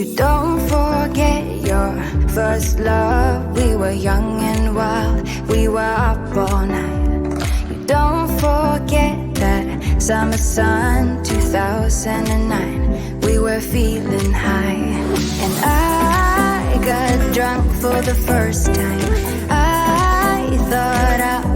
You don't forget your first love. We were young and wild, we were up all night. You don't forget that summer sun 2009. We were feeling high, and I got drunk for the first time. I thought I